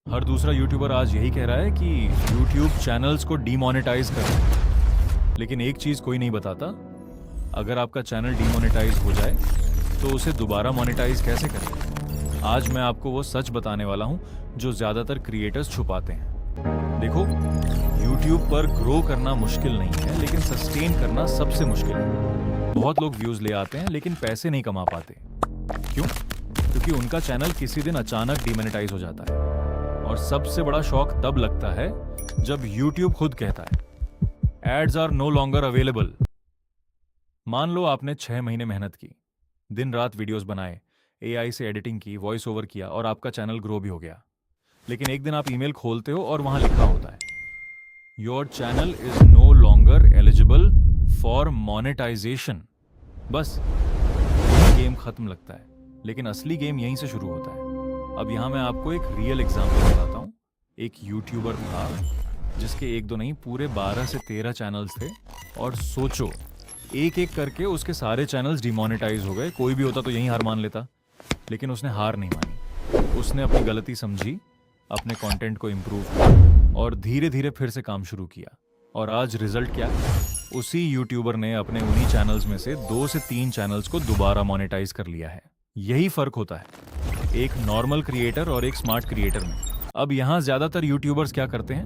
हर दूसरा यूट्यूबर आज यही कह रहा है कि यूट्यूब चैनल्स को डीमोनेटाइज कर रहे हैं। लेकिन एक चीज कोई नहीं बताता, अगर आपका चैनल डीमोनेटाइज हो जाए तो उसे दोबारा मोनेटाइज कैसे करें। आज मैं आपको वो सच बताने वाला हूं जो ज्यादातर क्रिएटर्स छुपाते हैं। देखो, यूट्यूब पर ग्रो करना मुश्किल नहीं है, लेकिन सस्टेन करना सबसे मुश्किल है। बहुत लोग व्यूज ले आते हैं लेकिन पैसे नहीं कमा पाते। क्यों? क्योंकि उनका चैनल किसी दिन अचानक डीमोनेटाइज हो जाता है। और सबसे बड़ा शॉक तब लगता है जब YouTube खुद कहता है ads are no longer available. मान लो आपने 6 महीने मेहनत की, दिन रात वीडियोस बनाए, AI से एडिटिंग की, वॉइस ओवर किया और आपका चैनल ग्रो भी हो गया। लेकिन एक दिन आप ईमेल खोलते हो और वहां लिखा होता है your channel is no longer eligible for monetisation. बस गेम खत्म लगता है, लेकिन असली गेम यहीं से शुरू होता है। अब यहाँ मैं आपको एक रियल एग्जांपल बताता हूँ। एक यूट्यूबर था जिसके एक दो नहीं पूरे 12 से 13 चैनल्स थे, और सोचो एक एक करके उसके सारे चैनल्स डिमोनेटाइज हो गए। कोई भी होता तो यहीं हार मान लेता, लेकिन उसने हार नहीं मानी। उसने अपनी गलती समझी, अपने कंटेंट को इम्प्रूव किया और धीरे धीरे फिर से काम शुरू किया। और आज रिजल्ट क्या है? उसी यूट्यूबर ने अपने उन्हीं चैनल्स में से 2 से 3 चैनल्स को दोबारा मोनेटाइज कर लिया है। यही फर्क होता है एक नॉर्मल क्रिएटर और एक स्मार्ट क्रिएटर में। अब यहाँ ज्यादातर यूट्यूबर्स क्या करते हैं,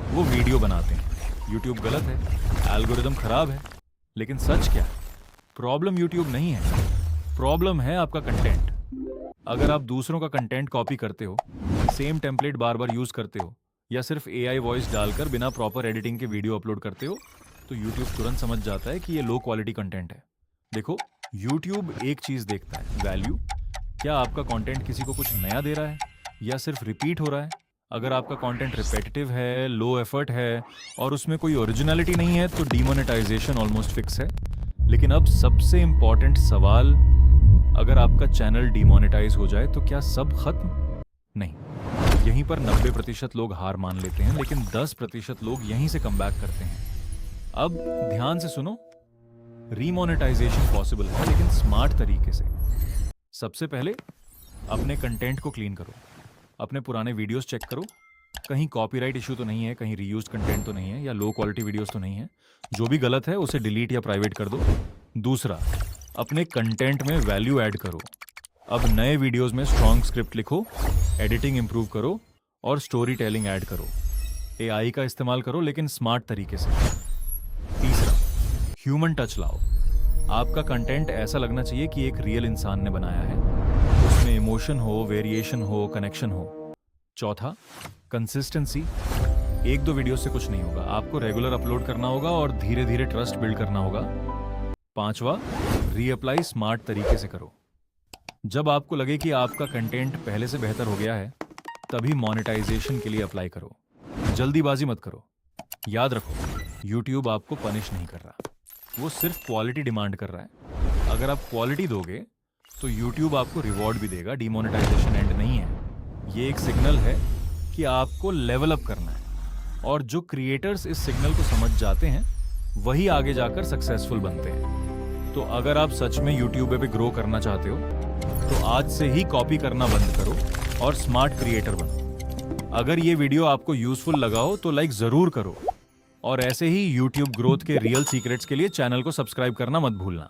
वो वीडियो बनाते हैं। यूट्यूब गलत है, एल्गोरिदम खराब है, लेकिन सच क्या है? प्रॉब्लम यूट्यूब नहीं है, प्रॉब्लम है आपका कंटेंट। अगर आप दूसरों का कंटेंट कॉपी करते हो, सेम टेम्पलेट बार बार यूज करते हो, या सिर्फ AI वॉइस डालकर बिना प्रॉपर एडिटिंग के वीडियो अपलोड करते हो, तो यूट्यूब तुरंत समझ जाता है कि ये लो क्वालिटी कंटेंट है। देखो, यूट्यूब एक चीज देखता है, वैल्यू। क्या आपका कंटेंट किसी को कुछ नया दे रहा है या सिर्फ रिपीट हो रहा है? अगर आपका कंटेंट रिपीटेटिव है, लो एफर्ट है और उसमें कोई ओरिजिनलिटी नहीं है, तो डीमोनेटाइजेशन ऑलमोस्ट फिक्स है। लेकिन अब सबसे इंपॉर्टेंट सवाल, अगर आपका चैनल डीमोनेटाइज हो जाए तो क्या सब खत्म? नहीं। यहीं पर 90% लोग हार मान लेते हैं, लेकिन 10% लोग यहीं से कमबैक करते हैं। अब ध्यान से सुनो, रीमोनेटाइजेशन पॉसिबल है, लेकिन स्मार्ट तरीके से। सबसे पहले अपने कंटेंट को क्लीन करो, अपने पुराने वीडियोस चेक करो, कहीं कॉपीराइट इशू तो नहीं है, कहीं रीयूज कंटेंट तो नहीं है, या लो क्वालिटी वीडियोस तो नहीं है। जो भी गलत है उसे डिलीट या प्राइवेट कर दो। दूसरा, अपने कंटेंट में वैल्यू ऐड करो। अब नए वीडियोस में स्ट्रॉन्ग स्क्रिप्ट लिखो, एडिटिंग इंप्रूव करो और स्टोरी टेलिंग ऐड करो। AI का इस्तेमाल करो, लेकिन स्मार्ट तरीके से। तीसरा, ह्यूमन टच लाओ। आपका कंटेंट ऐसा लगना चाहिए कि एक रियल इंसान ने बनाया है, उसमें इमोशन हो, वेरिएशन हो, कनेक्शन हो। चौथा, कंसिस्टेंसी। 1-2 वीडियो से कुछ नहीं होगा, आपको रेगुलर अपलोड करना होगा और धीरे धीरे ट्रस्ट बिल्ड करना होगा। पांचवा, रीअप्लाई स्मार्ट तरीके से करो। जब आपको लगे कि आपका कंटेंट पहले से बेहतर हो गया है, तभी मोनेटाइजेशन के लिए अप्लाई करो। जल्दीबाजी मत करो। याद रखो, यूट्यूब आपको पनिश नहीं कर रहा, वो सिर्फ क्वालिटी डिमांड कर रहा है। अगर आप क्वालिटी दोगे तो यूट्यूब आपको रिवॉर्ड भी देगा। डीमोनेटाइजेशन एंड नहीं है, ये एक सिग्नल है कि आपको लेवल अप करना है। और जो क्रिएटर्स इस सिग्नल को समझ जाते हैं, वही आगे जाकर सक्सेसफुल बनते हैं। तो अगर आप सच में यूट्यूब पे ग्रो करना चाहते हो, तो आज से ही कॉपी करना बंद करो और स्मार्ट क्रिएटर बनो। अगर ये वीडियो आपको यूजफुल लगा हो तो लाइक जरूर करो, और ऐसे ही यूट्यूब ग्रोथ के रियल सीक्रेट्स के लिए चैनल को सब्सक्राइब करना मत भूलना।